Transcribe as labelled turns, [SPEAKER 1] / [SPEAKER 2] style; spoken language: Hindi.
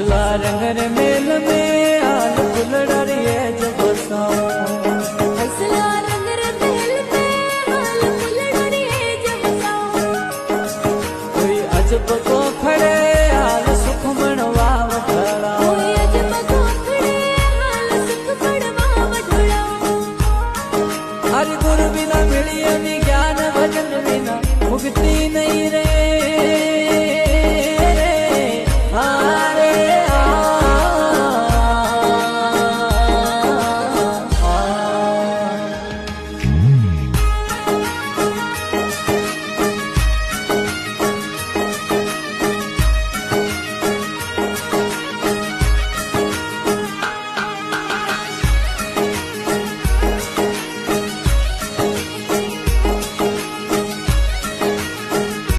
[SPEAKER 1] हसला रंगर मेल में आल फुलड़िए जब बसाओ
[SPEAKER 2] हसला रंगर मेल में आल फुलड़िए जब बसाओ
[SPEAKER 1] कोई अजब को खड़े आल सुख मनवा वठड़ा
[SPEAKER 2] कोई अजब को खड़े आल सुख मनवा वठड़ा
[SPEAKER 1] हरि गुरु बिना मिली ज्ञान भजन बिना मुक्ति नहीं रही